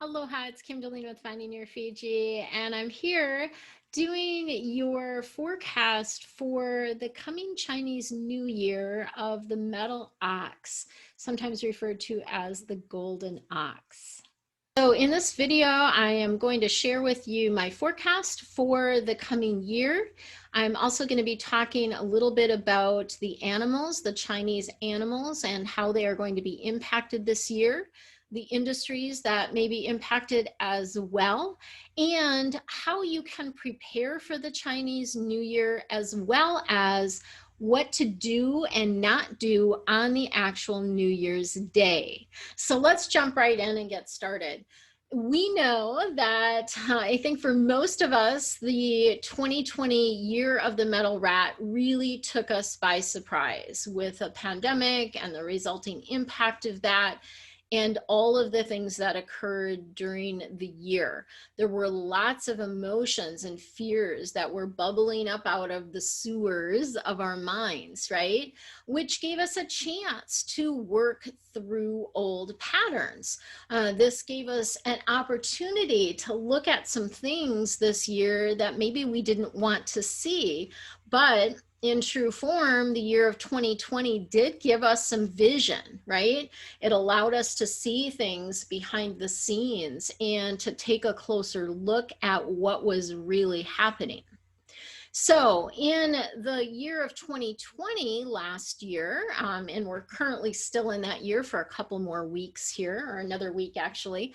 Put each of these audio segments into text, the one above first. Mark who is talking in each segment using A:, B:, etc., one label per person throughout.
A: Aloha, it's Kimberly with Finding Your Fiji, and I'm here doing your forecast for the coming Chinese New Year of the metal ox, sometimes referred to as the golden ox. So in this video, I am going to share with you my forecast for the coming year. I'm also going to be talking a little bit about the animals, the Chinese animals, and how they are going to be impacted this year, the industries that may be impacted as well, and how you can prepare for the Chinese New Year, as well as what to do and not do on the actual New Year's Day. So let's jump right in and get started. We know that I think for most of us, the 2020 year of the metal rat really took us by surprise with a pandemic and the resulting impact of that, and all of the things that occurred during the year. There were lots of emotions and fears that were bubbling up out of the sewers of our minds, right? Which gave us a chance to work through old patterns. This gave us an opportunity to look at some things this year that maybe we didn't want to see, but in true form, the year of 2020 did give us some vision, right? It allowed us to see things behind the scenes and to take a closer look at what was really happening. So in the year of 2020, last year, and we're currently still in that year for a couple more weeks here, or another week actually,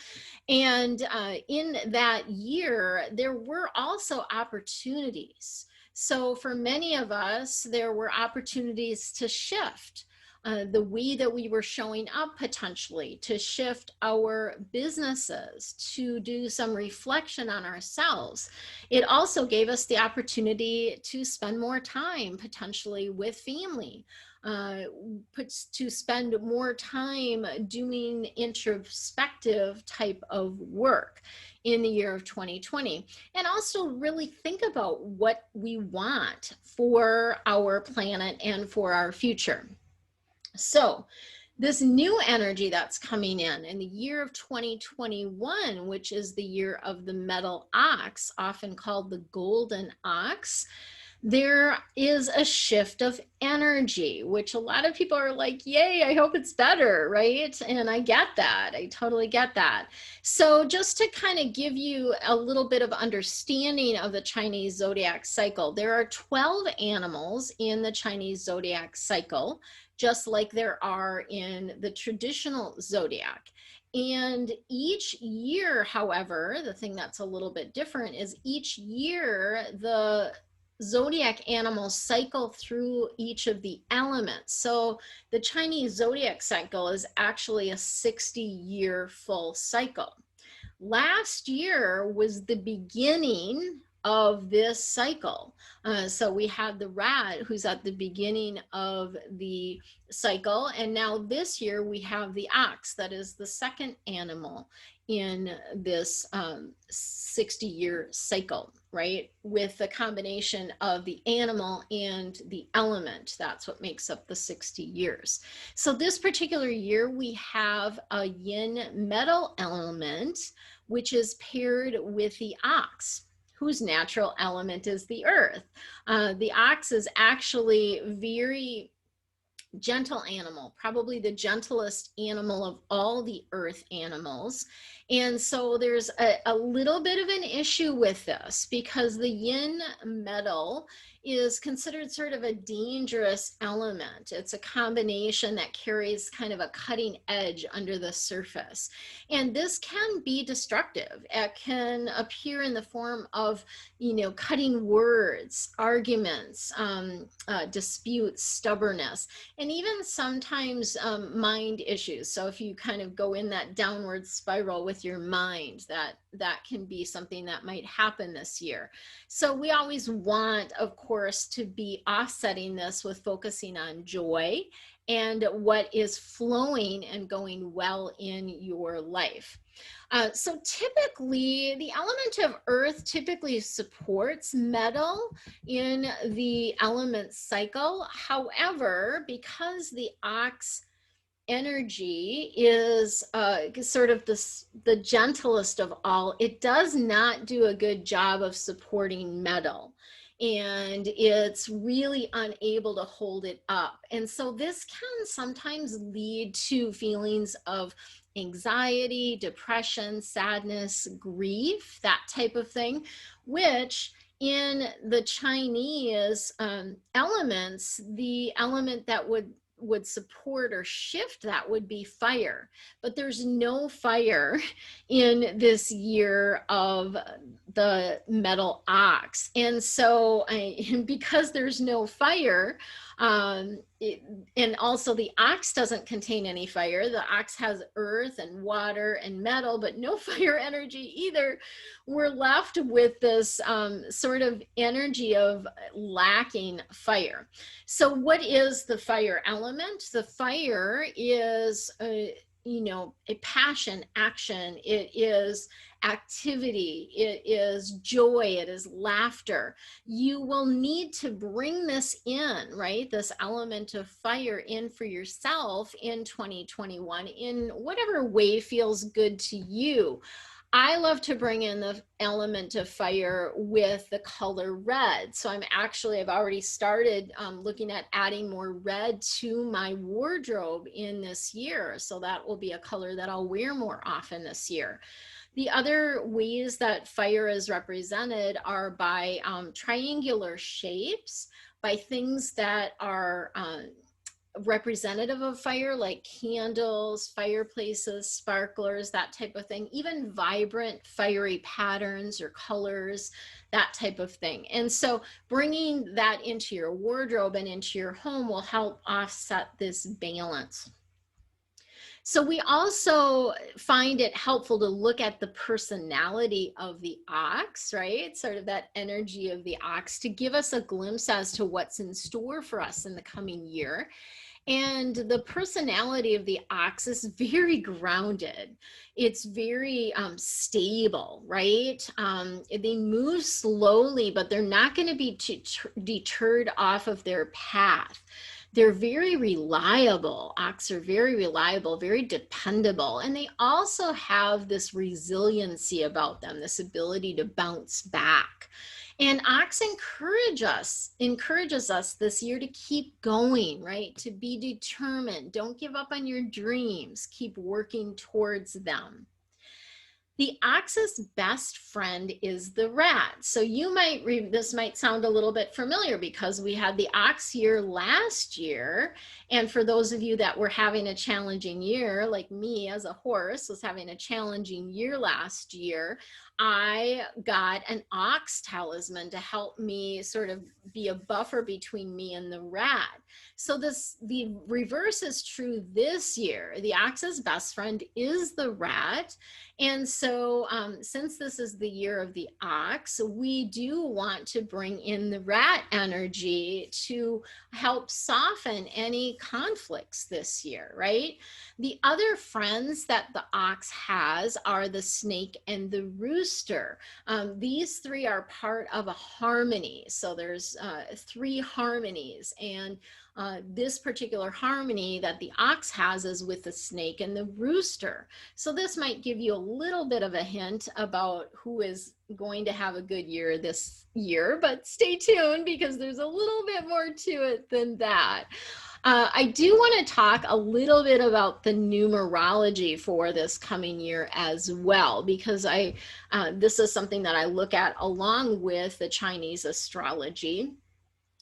A: and in that year, there were also opportunities. So for many of us, there were opportunities to shift the way that we were showing up, potentially to shift our businesses, to do some reflection on ourselves. It also gave us the opportunity to spend more time potentially with family, to spend more time doing introspective type of work in the year of 2020, and also really think about what we want for our planet and for our future. So this new energy that's coming in the year of 2021, which is the year of the metal ox, often called the golden ox, there is a shift of energy, which a lot of people are like, yay, I hope it's better, right? And I get that. I totally get that. So just to kind of give you a little bit of understanding of the Chinese zodiac cycle, there are 12 animals in the Chinese zodiac cycle, just like there are in the traditional zodiac. And each year, however, the thing that's a little bit different is each year the zodiac animals cycle through each of the elements. So the Chinese zodiac cycle is actually a 60-year full cycle. Last year was the beginning of this cycle. So we had the rat who's at the beginning of the cycle, and now this year we have the ox, that is the second animal in this 60-year cycle, right? With the combination of the animal and the element, that's what makes up the 60 years. So this particular year we have a yin metal element, which is paired with the ox, whose natural element is the earth. The ox is actually very gentle animal, probably the gentlest animal of all the earth animals. And so there's a little bit of an issue with this because the yin metal is considered sort of a dangerous element. It's a combination that carries kind of a cutting edge under the surface. And this can be destructive. It can appear in the form of, cutting words, arguments, disputes, stubbornness, and even sometimes mind issues. So if you kind of go in that downward spiral with your mind, that can be something that might happen this year. So we always want, of course, to be offsetting this with focusing on joy and what is flowing and going well in your life. So typically, the element of earth typically supports metal in the element cycle. However, because the ox energy is sort of the gentlest of all. It does not do a good job of supporting metal, and it's really unable to hold it up. And so this can sometimes lead to feelings of anxiety, depression, sadness, grief, that type of thing, which in the Chinese elements, the element that would support or shift that would be fire. But there's no fire in this year of the metal ox. And so because there's no fire, and also the ox doesn't contain any fire. The ox has earth and water and metal, but no fire energy either. We're left with this sort of energy of lacking fire. So what is the fire element? The fire is a passion, action. It is activity. It is joy. It is laughter. You will need to bring this in, right? This element of fire in for yourself in 2021 in whatever way feels good to you. I love to bring in the element of fire with the color red. So I've already started looking at adding more red to my wardrobe in this year. So that will be a color that I'll wear more often this year. The other ways that fire is represented are by triangular shapes, by things that are representative of fire, like candles, fireplaces, sparklers, that type of thing, even vibrant fiery patterns or colors, that type of thing. And so bringing that into your wardrobe and into your home will help offset this balance. So we also find it helpful to look at the personality of the ox, right? Sort of that energy of the ox to give us a glimpse as to what's in store for us in the coming year. And the personality of the ox is very grounded. It's very stable, right? They move slowly, but they're not going to be deterred off of their path. They're very reliable. Ox are very reliable, very dependable. And they also have this resiliency about them, this ability to bounce back. And ox encourages us this year to keep going, right? To be determined. Don't give up on your dreams. Keep working towards them. The ox's best friend is the rat. So this might sound a little bit familiar because we had the ox year last year. And for those of you that were having a challenging year, like me as a horse was having a challenging year last year, I got an ox talisman to help me sort of be a buffer between me and the rat. So the reverse is true this year. The ox's best friend is the rat. And so since this is the year of the ox, we do want to bring in the rat energy to help soften any conflicts this year, right? The other friends that the ox has are the snake and the rooster. These three are part of a harmony. So there's three harmonies, and this particular harmony that the ox has is with the snake and the rooster. So this might give you a little bit of a hint about who is going to have a good year this year, but stay tuned because there's a little bit more to it than that. I do want to talk a little bit about the numerology for this coming year as well, because this is something that I look at along with the Chinese astrology.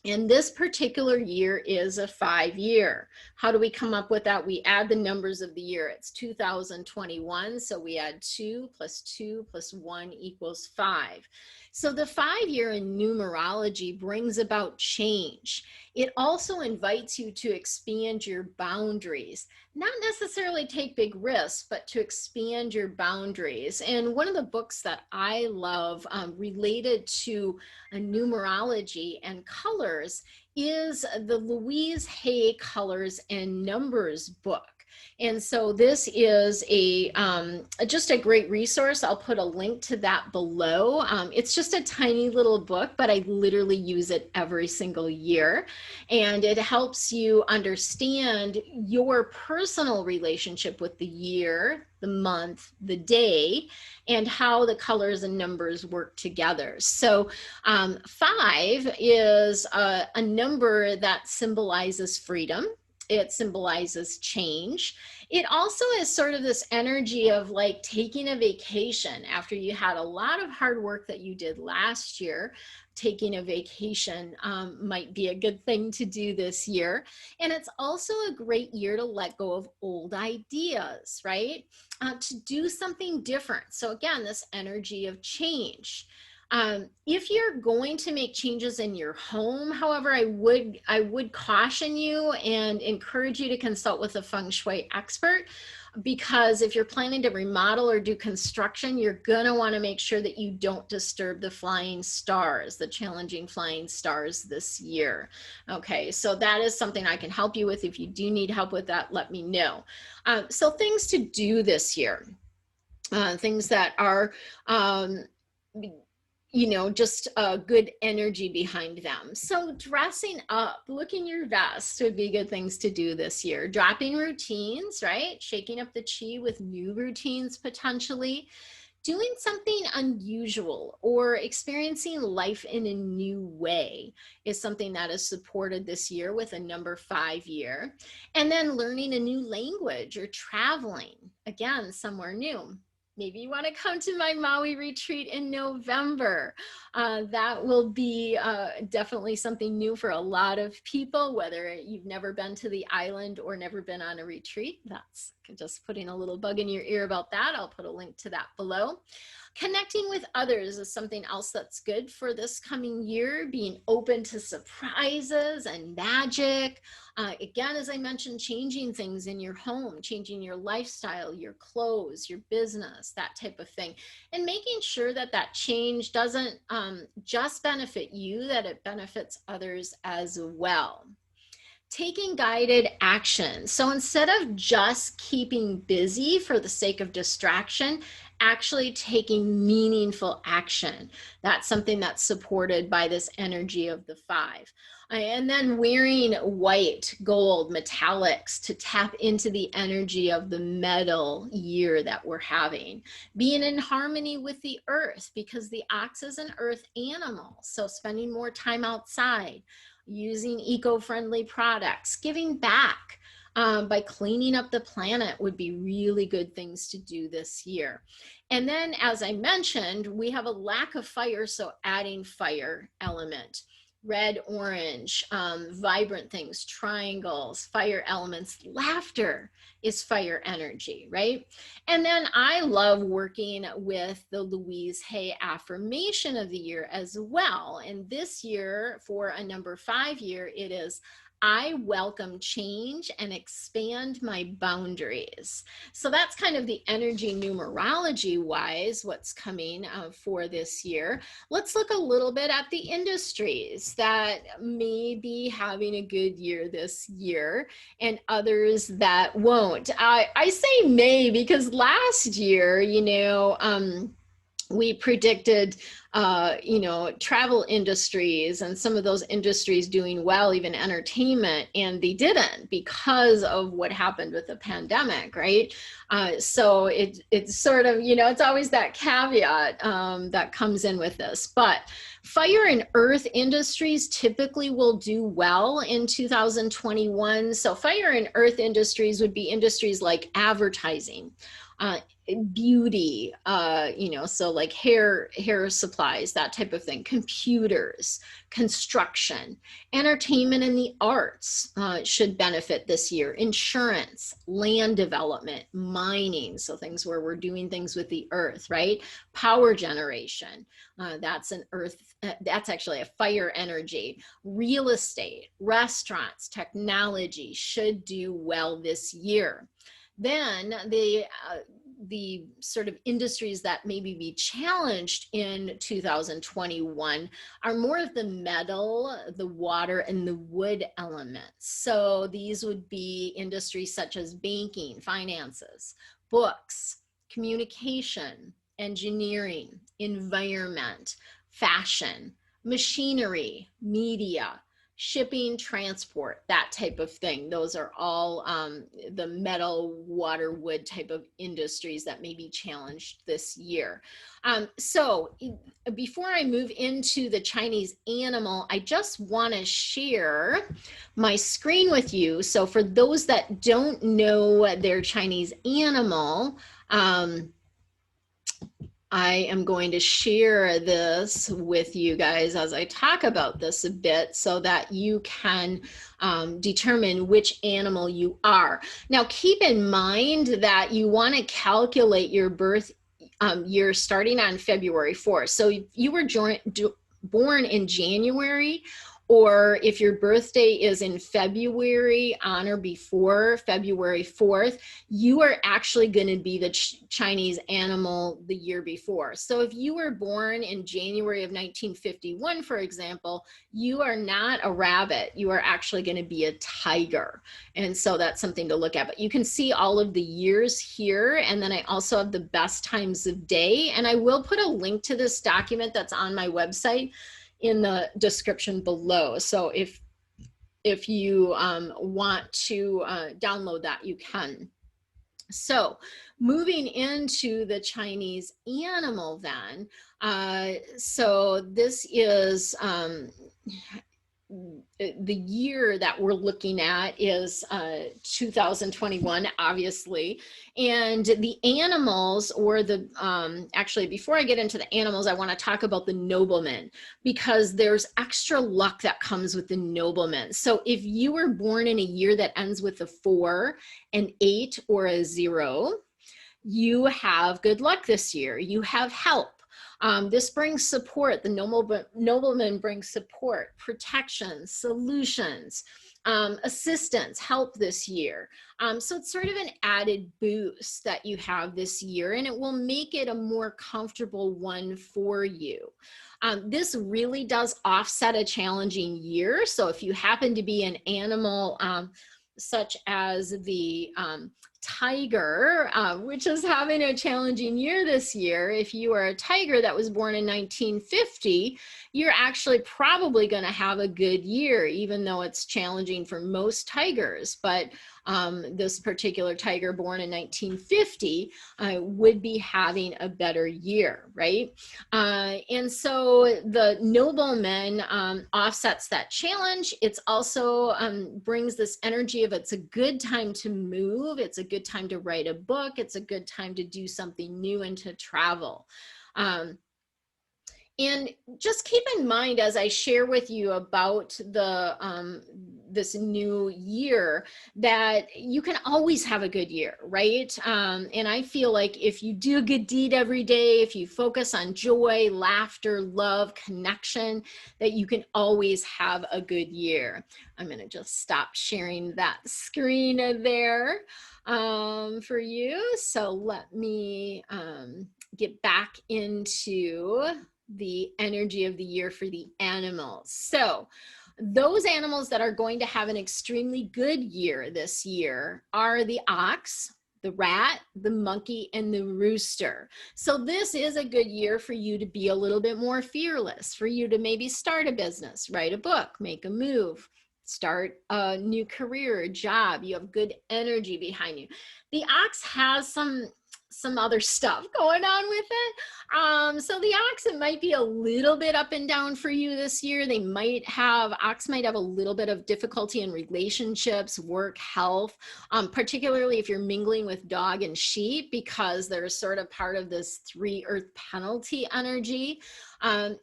A: And this particular year is a 5-year. How do we come up with that? We add the numbers of the year. It's 2021. So we add 2 plus 2 plus 1 equals 5. So the 5-year in numerology brings about change. It also invites you to expand your boundaries, not necessarily take big risks, but to expand your boundaries. And one of the books that I love related to numerology and colors is the Louise Hay Colors and Numbers book. And so this is just a great resource. I'll put a link to that below. It's just a tiny little book, but I literally use it every single year. And it helps you understand your personal relationship with the year, the month, the day, and how the colors and numbers work together. So 5 is a number that symbolizes freedom. It symbolizes change. It also is sort of this energy of like taking a vacation after you had a lot of hard work that you did last year. Taking a vacation might be a good thing to do this year. And it's also a great year to let go of old ideas, right? To do something different. So again, this energy of change. If you're going to make changes in your home, however, I would caution you and encourage you to consult with a Feng Shui expert, because if you're planning to remodel or do construction, you're gonna want to make sure that you don't disturb the flying stars, the challenging flying stars this year. Okay, so that is something I can help you with. If you do need help with that, let me know. So things to do this year, things that are just a good energy behind them. So dressing up, looking your best would be good things to do this year. Dropping routines, right? Shaking up the chi with new routines potentially. Doing something unusual or experiencing life in a new way is something that is supported this year with a number 5 year. And then learning a new language or traveling, again, somewhere new. Maybe you want to come to my Maui retreat in November. That will be definitely something new for a lot of people, whether you've never been to the island or never been on a retreat. That's just putting a little bug in your ear about that. I'll put a link to that below. Connecting with others is something else that's good for this coming year, being open to surprises and magic. Again, as I mentioned, changing things in your home, changing your lifestyle, your clothes, your business, that type of thing. And making sure that that change doesn't just benefit you, that it benefits others as well. Taking guided action. So instead of just keeping busy for the sake of distraction, actually taking meaningful action. That's something that's supported by this energy of the 5. And then wearing white, gold, metallics to tap into the energy of the metal year that we're having. Being in harmony with the earth, because the ox is an earth animal. So spending more time outside, using eco-friendly products, giving back by cleaning up the planet would be really good things to do this year. And then, as I mentioned, we have a lack of fire, so adding fire element. Red, orange, vibrant things, triangles, fire elements, laughter is fire energy, right? And then I love working with the Louise Hay affirmation of the year as well. And this year, for a number 5 year, it is, I welcome change and expand my boundaries. So that's kind of the energy numerology wise, what's coming for this year. Let's look a little bit at the industries that may be having a good year this year and others that won't. I say may because last year, we predicted, travel industries and some of those industries doing well, even entertainment, and they didn't because of what happened with the pandemic, right? So it's sort of, it's always that caveat that comes in with this. But fire and earth industries typically will do well in 2021. So fire and earth industries would be industries like advertising, beauty, so like hair supplies, that type of thing, computers, construction, entertainment, and the arts should benefit this year. Insurance, land development, mining, so things where we're doing things with the earth, right? Power generation, that's an earth, that's actually a fire energy. Real estate, restaurants, technology should do well this year. Then the sort of industries that maybe be challenged in 2021 are more of the metal, the water, and the wood elements. So these would be industries such as banking, finances, books, communication, engineering, environment, fashion, machinery, media, shipping, transport, that type of thing. Those are all the metal, water, wood type of industries that may be challenged this year. So before I move into the Chinese animal, I just want to share my screen with you. So for those that don't know their Chinese animal, I am going to share this with you guys as I talk about this a bit so that you can determine which animal you are. Now, keep in mind that you want to calculate your birth year starting on February 4th. So if you were born in January, or if your birthday is in February on or before February 4th, you are actually going to be the Chinese animal the year before. So if you were born in January of 1951, for example, you are not a rabbit. You are actually going to be a tiger. And so that's something to look at. But you can see all of the years here. And then I also have the best times of day. And I will put a link to this document that's on my website in the description below. So if you want to download that, you can. So moving into the Chinese animal then, so this is the year that we're looking at is 2021, obviously. And the animals, or the, actually, before I get into the animals, I want to talk about the noblemen, because there's extra luck that comes with the noblemen. So if you were born in a year that ends with a 4, an 8, or a 0, you have good luck this year. You have help. This brings support. The nobleman brings support, protection, solutions, assistance, help this year. So it's sort of an added boost that you have this year, and it will make it a more comfortable one for you. This really does offset a challenging year. So if you happen to be an animal such as the tiger, which is having a challenging year this year, if you are a tiger that was born in 1950, you're actually probably going to have a good year, even though it's challenging for most tigers. But this particular tiger born in 1950 would be having a better year, right? And so the nobleman offsets that challenge. It's also brings this energy of it's a good time to move. It's a good time to write a book. It's a good time to do something new and to travel. And just keep in mind, as I share with you about the this new year, that you can always have a good year, right? And I feel like if you do a good deed every day, if you focus on joy, laughter, love, connection, that you can always have a good year. I'm going to just stop sharing that screen there for you. So let me get back into the energy of the year for the animals. So those animals that are going to have an extremely good year this year are the ox, the rat, the monkey, and the rooster. So this is a good year for you to be a little bit more fearless, for you to maybe start a business, write a book, make a move, start a new career, a job. You have good energy behind you. The ox has some other stuff going on with it. So the ox, it might be a little bit up and down for you this year. Ox might have a little bit of difficulty in relationships, work, health, particularly if you're mingling with dog and sheep, because they're sort of part of this 3 earth penalty energy. And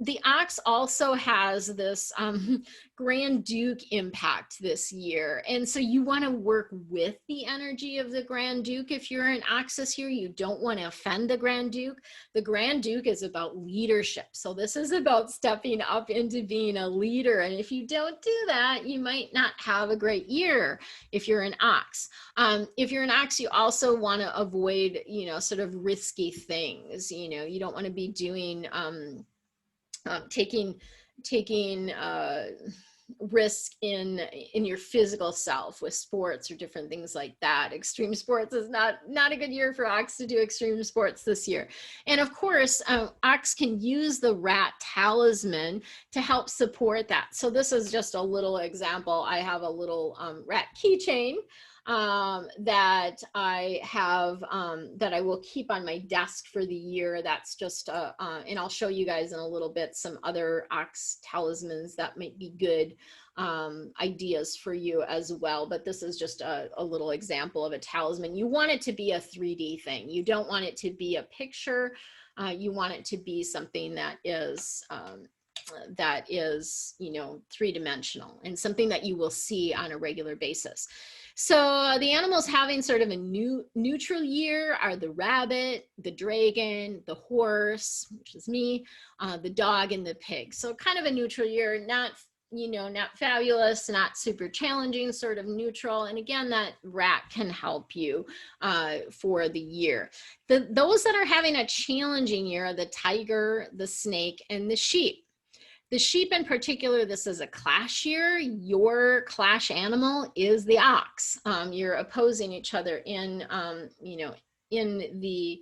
A: the ox also has this Grand Duke impact this year. And so you want to work with the energy of the Grand Duke. If you're an ox this year, you don't want to offend the Grand Duke. Duke. The Grand Duke is about leadership. So this is about stepping up into being a leader. And if you don't do that, you might not have a great year if you're an ox. If you're an ox, you also want to avoid, you know, sort of risky things. You know, you don't want to be doing, taking risk in your physical self with sports or different things like that. Extreme sports is not a good year for ox to do extreme sports this year. And of course, ox can use the rat talisman to help support that. So this is just a little example. I have a little rat keychain that I have, that I will keep on my desk for the year. That's just, and I'll show you guys in a little bit some other ox talismans that might be good ideas for you as well. But this is just a little example of a talisman. You want it to be a 3D thing. You don't want it to be a picture. You want it to be something that is, you know, three-dimensional and something that you will see on a regular basis. So the animals having sort of a neutral year are the rabbit, the dragon, the horse, which is me, the dog, and the pig. So kind of a neutral year, not, you know, not fabulous, not super challenging, sort of neutral. And again, that rat can help you for the year. Those that are having a challenging year are the tiger, the snake, and the sheep. The sheep in particular, this is a clash year. Your clash animal is the ox. You're opposing each other in, you know, in the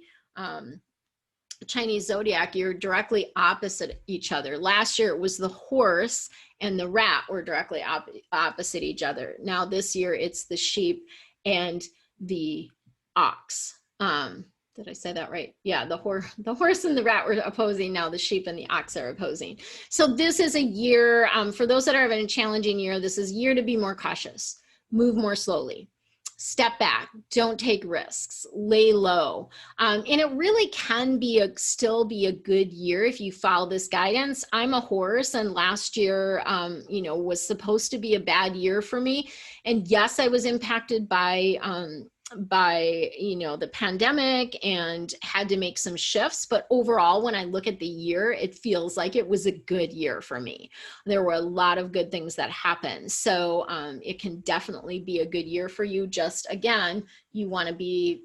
A: Chinese Zodiac, you're directly opposite each other. Last year it was the horse and the rat were directly opposite each other. Now this year it's the sheep and the ox. Did I say that right? Yeah, the horse and the rat were opposing. Now the sheep and the ox are opposing. So this is a year, for those that are having a challenging year, this is a year to be more cautious, move more slowly, step back, don't take risks, lay low. And it really can be still be a good year if you follow this guidance. I'm a horse, and last year, you know, was supposed to be a bad year for me. And yes, I was impacted by you know, the pandemic and had to make some shifts, but overall when I look at the year, it feels like it was a good year for me. There were a lot of good things that happened, so it can definitely be a good year for you. Just again, you want to be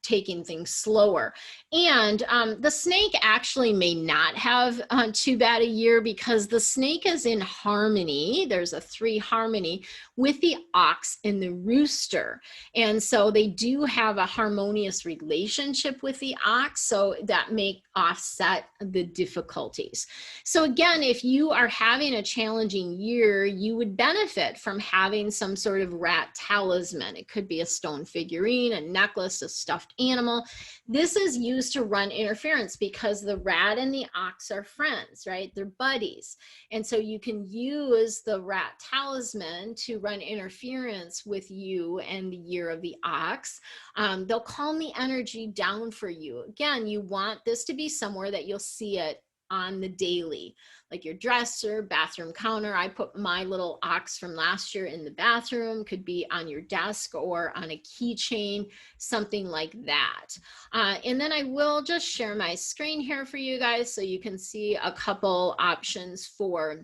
A: taking things slower. And the snake actually may not have too bad a year, because the snake is in harmony. There's a 3 harmony with the ox and the rooster. And so they do have a harmonious relationship with the ox, so that may offset the difficulties. So again, if you are having a challenging year, you would benefit from having some sort of rat talisman. It could be a stone figurine, a necklace, a stuffed animal. This is used to run interference because the rat and the ox are friends, right? They're buddies. And so you can use the rat talisman to run interference with you and the year of the ox. They'll calm the energy down for you. Again, you want this to be somewhere that you'll see it on the daily, like your dresser, bathroom counter. I put my little ox from last year in the bathroom, could be on your desk or on a keychain, something like that. And then I will just share my screen here for you guys so you can see a couple options for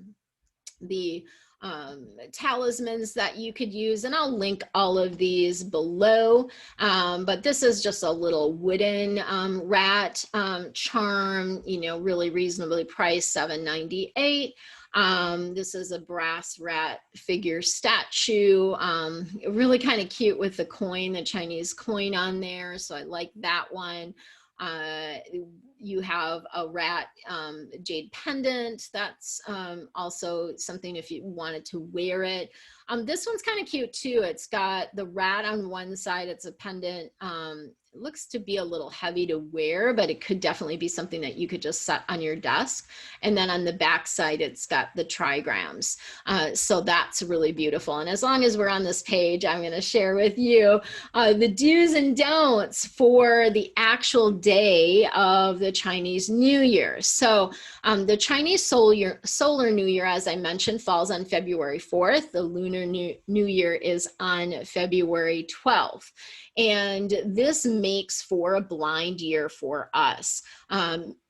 A: the talismans that you could use, and I'll link all of these below. But this is just a little wooden rat charm, you know, really reasonably priced, $7.98. This is a brass rat figure statue, really kind of cute with the coin, the Chinese coin on there, so I like that one. You have a rat jade pendant. That's also something if you wanted to wear it. This one's kind of cute too. It's got the rat on one side. It's a pendant. It looks to be a little heavy to wear, but it could definitely be something that you could just set on your desk. And then on the back side, it's got the trigrams. So that's really beautiful. And as long as we're on this page, I'm going to share with you the do's and don'ts for the actual day of the Chinese New Year. So the Chinese solar New Year, as I mentioned, falls on February 4th. The Lunar New Year is on February 12th. And this makes for a blind year for us.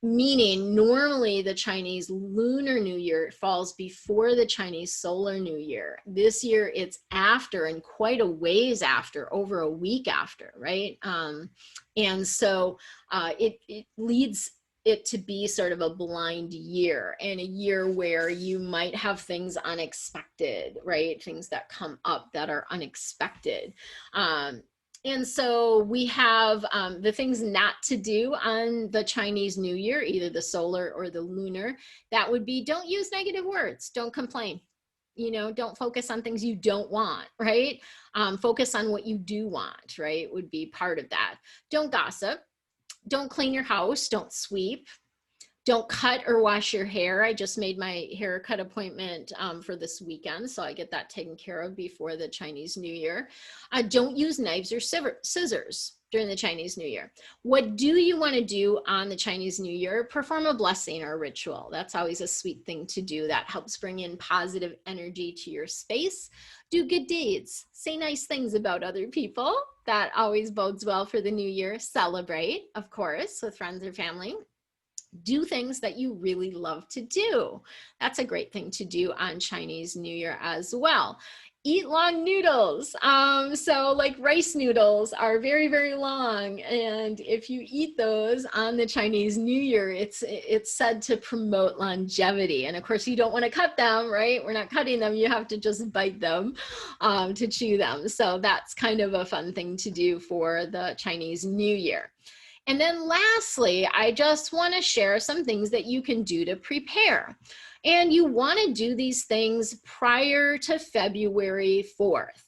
A: Meaning normally the Chinese Lunar New Year falls before the Chinese Solar New Year. This year it's after, and quite a ways after, over a week after, right? And so it leads it to be sort of a blind year, and a year where you might have things unexpected, right? Things that come up that are unexpected. And so we have the things not to do on the Chinese New Year, either the solar or the lunar. That would be, don't use negative words, don't complain. You know, don't focus on things you don't want, right? Focus on what you do want, right? Would be part of that. Don't gossip. Don't clean your house, don't sweep, don't cut or wash your hair. I just made my haircut appointment for this weekend, so I get that taken care of before the Chinese New Year. Don't use knives or scissors during the Chinese New Year. What do you want to do on the Chinese New Year? Perform a blessing or a ritual. That's always a sweet thing to do. That helps bring in positive energy to your space. Do good deeds. Say nice things about other people. That always bodes well for the new year. Celebrate, of course, with friends or family. Do things that you really love to do. That's a great thing to do on Chinese New Year as well. Eat long noodles. So like rice noodles are very, very long. And if you eat those on the Chinese New Year, it's said to promote longevity. And of course, you don't want to cut them, right? We're not cutting them. You have to just bite them to chew them. So that's kind of a fun thing to do for the Chinese New Year. And then lastly, I just want to share some things that you can do to prepare. And you want to do these things prior to February 4th.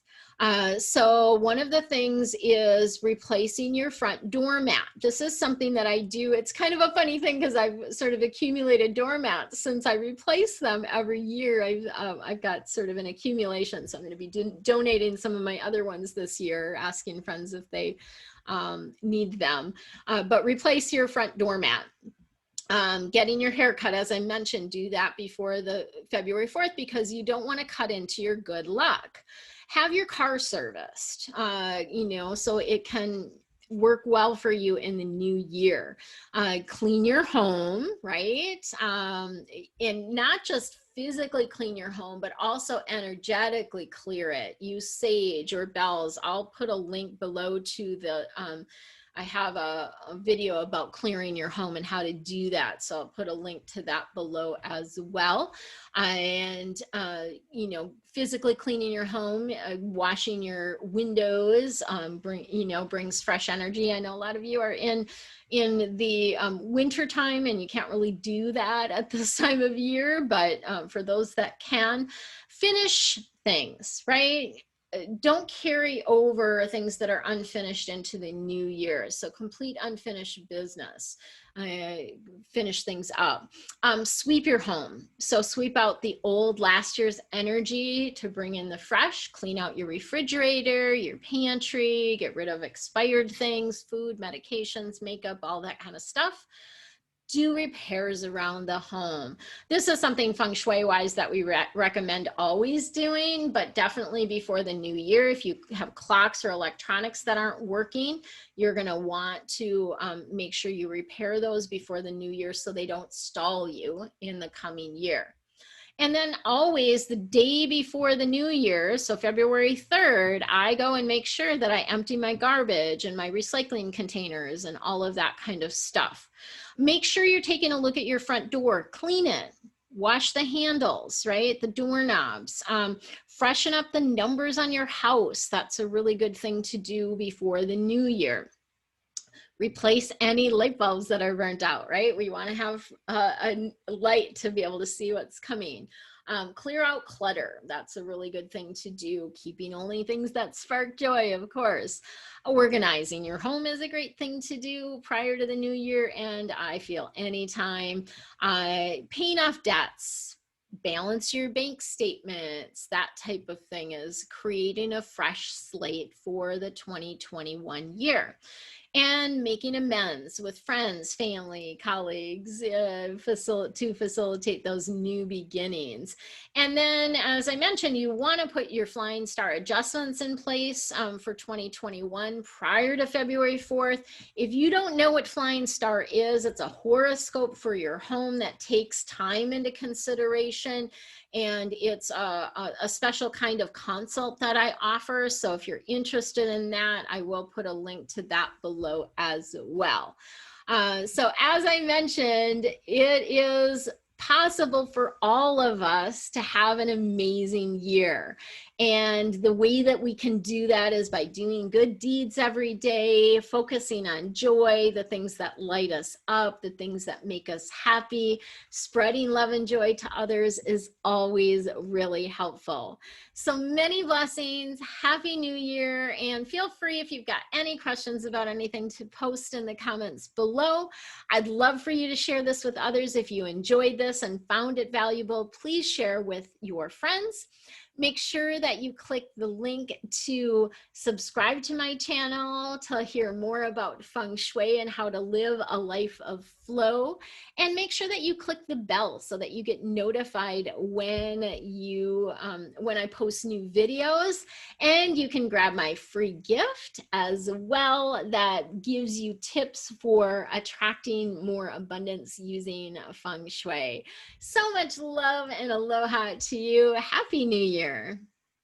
A: So one of the things is replacing your front doormat. This is something that I do. It's kind of a funny thing because I've sort of accumulated doormats since I replace them every year. I've got sort of an accumulation. So I'm going to be donating some of my other ones this year, asking friends if they need them. But replace your front doormat. Getting your hair cut, as I mentioned, do that before the February 4th because you don't want to cut into your good luck. Have your car serviced, so it can work well for you in the new year. Clean your home, right? And not just physically clean your home, but also energetically clear it. Use sage or bells. I'll put a link below to the, I have a video about clearing your home and how to do that. So I'll put a link to that below as well. And, physically cleaning your home, washing your windows, brings fresh energy. I know a lot of you are in the winter time and you can't really do that at this time of year, but for those that can, finish things, right? Don't carry over things that are unfinished into the new year. So complete unfinished business. Finish things up. Sweep your home. So sweep out the old last year's energy to bring in the fresh. Clean out your refrigerator, your pantry, get rid of expired things, food, medications, makeup, all that kind of stuff. Do repairs around the home. This is something Feng Shui wise that we recommend always doing, but definitely before the new year. If you have clocks or electronics that aren't working, you're going to want to make sure you repair those before the new year so they don't stall you in the coming year. And then always the day before the new year, so February 3rd, I go and make sure that I empty my garbage and my recycling containers and all of that kind of stuff. Make sure you're taking a look at your front door, clean it, wash the handles, right? The doorknobs, freshen up the numbers on your house. That's a really good thing to do before the new year. Replace any light bulbs that are burnt out, right? We want to have a light to be able to see what's coming. Clear out clutter. That's a really good thing to do. Keeping only things that spark joy, of course. Organizing your home is a great thing to do prior to the new year. And I feel anytime. Paying off debts. Balance your bank statements. That type of thing is creating a fresh slate for the 2021 year. and making amends with friends, family, colleagues to facilitate those new beginnings. And then, as I mentioned, you want to put your flying star adjustments in place for 2021 prior to February 4th. If you don't know what flying star is, it's a horoscope for your home that takes time into consideration, and it's a special kind of consult that I offer. So if you're interested in that, I will put a link to that below as well. So as I mentioned, it is possible for all of us to have an amazing year. And the way that we can do that is by doing good deeds every day, focusing on joy, the things that light us up, the things that make us happy. Spreading love and joy to others is always really helpful. So many blessings, Happy New Year, and feel free if you've got any questions about anything to post in the comments below. I'd love for you to share this with others. If you enjoyed this and found it valuable, please share with your friends. Make sure that you click the link to subscribe to my channel to hear more about Feng Shui and how to live a life of flow. And make sure that you click the bell so that you get notified when I post new videos. And you can grab my free gift as well that gives you tips for attracting more abundance using Feng Shui. So much love and aloha to you. Happy New Year.